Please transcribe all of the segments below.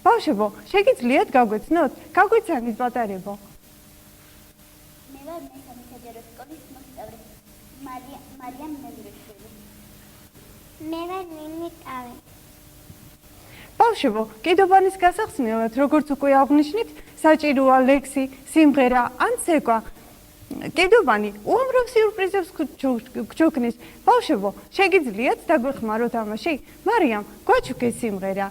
ბავშვებო, შეგიძლიათ გაგვეცნოთ? გაგვიცანით პატარებო. მე ვარ მესამე საჯარო სკოლის მოსწავლე მარიამ მეზრეშვილი. მე ვარ ნინიტავი. ბავშვებო, კიდობანის გასახსნელად, როგორც უკვე აღნიშნით, საჭიროა ლექსი, სიმღერა ან ცეკვა. კიდობანი უამრავ სიურპრიზებს გჩოქნის. ბავშვებო, შეგიძლიათ დაგვეხმაროთ ამაში? მარიამ, გვაჩუქე სიმღერა.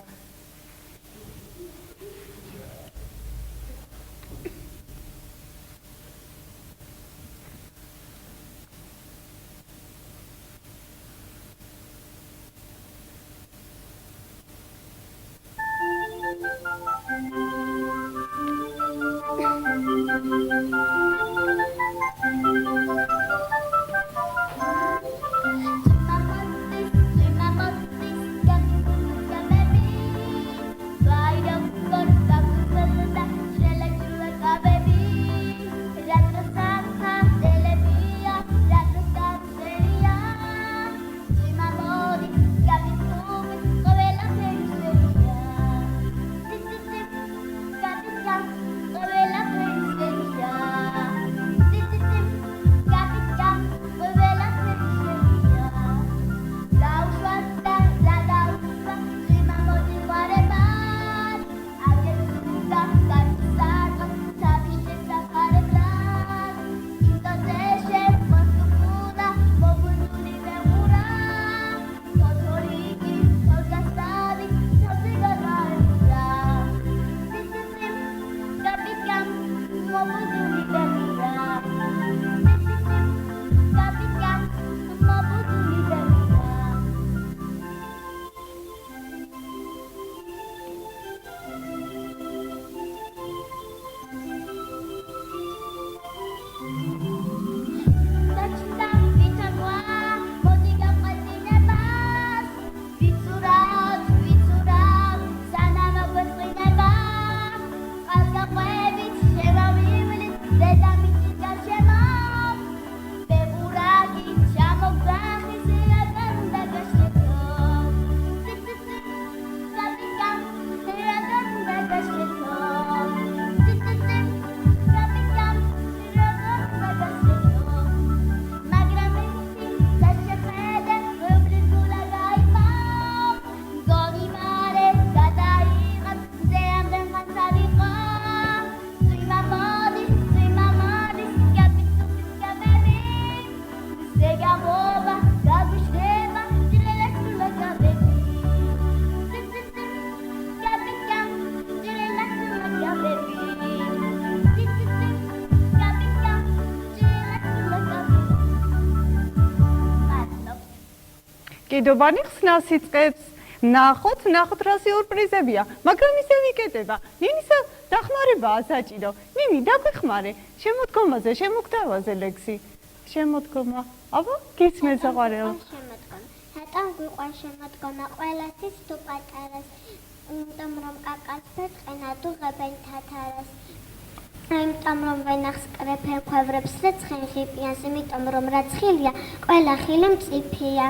კიდობანი ხსნას იწყებს. ნახოთ რა სიურპრიზებია, მაგრამ ისე ვიკეტება. ნინისა დახმარებაა საჭირო. ნინი, დაგვეხმარე. შემოდგომაზე, შემოგთავაზე ლექსი. შემოდგომა. აბა, გიცმე საყვარელო. Հետո გვიყვარ შემოდგომა ყველასის თუ პატარას. იმიტომ რომ კაკას ფერყენა დუღებენ თათარას. იმიტომ რომ ვენახს კრეფენ ქვევრებს რეცხენ ხიპიანს, იმიტომ რომ რაც ხილია, ყველა ხილი მწიფია.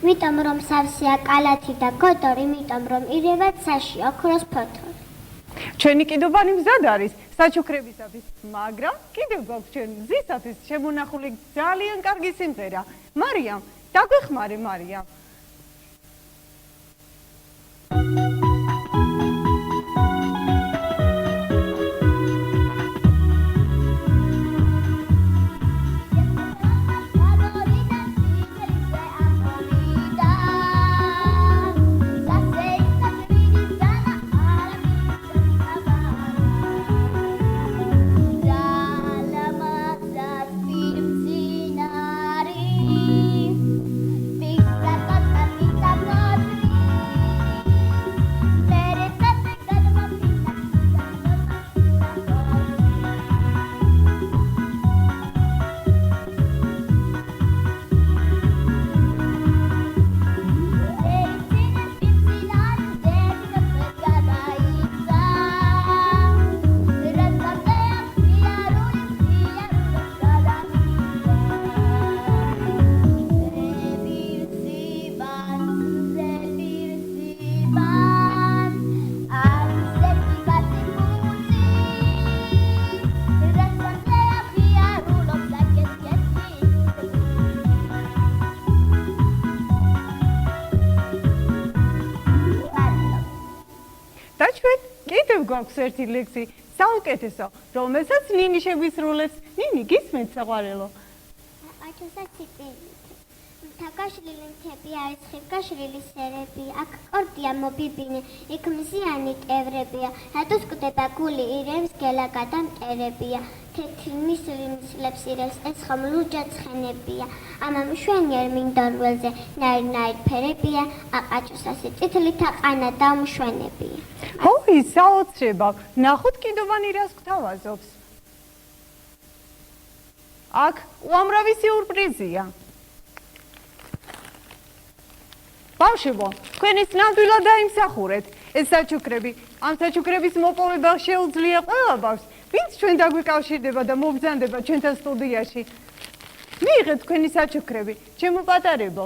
იმიტომ რომ სავსეა კალათი და გოდორი, იმიტომ რომ ირევად საში ოქროს ფოთოლი. ჩვენი კიდობანი მზად არის საჩუქრებისათვის, მაგრამ კიდევ გვაქვს ჩვენ მზისათვის შემონახული ძალიან კარგი სიმღერა. მარიამ, დაგვეხმარე მარიამ. Pizza და ჩვენ კიდევ გვაქვს ერთი ლექსი, საუკეთესო, რომელსაც ნინი შეგვისრულებს. ნინი, გისმენთ საყვარელო? აჩვენე თაკაშლილი მთები არის ხილგაშლილი სერები, აქ კორდია მობიბინე, იქ მზიანი კევრებია, რატოს კვდება გული ირემს გელაგა და მტერებია, თეთრი ნისლებს ირევს, ეს ხომ ლუჯა ცხენებია, ამამ მშვენიერ მინდორველზე ნაირ-ნაირ ფერებია, აყაჭოსასი წითლითა ყანა და მშვენებია. ой, საოცრება, ნახოთ კიდოვანი რას გვთავაზობს. აქ უამრავი სიურპრიზია. ბავშვებო, თქვენ ის ნამდვილად დაიმსახურეთ. ეს საჩუქრები, ამ საჩუქრების მოპოვება შეუძლია ყველა ბავშვს, ვინც ჩვენ დაგვიკავშირდება და მობრძანდება ჩვენთან სტუდიაში. მიიღეთ თქვენი საჩუქრები, ჩემო პატარებო.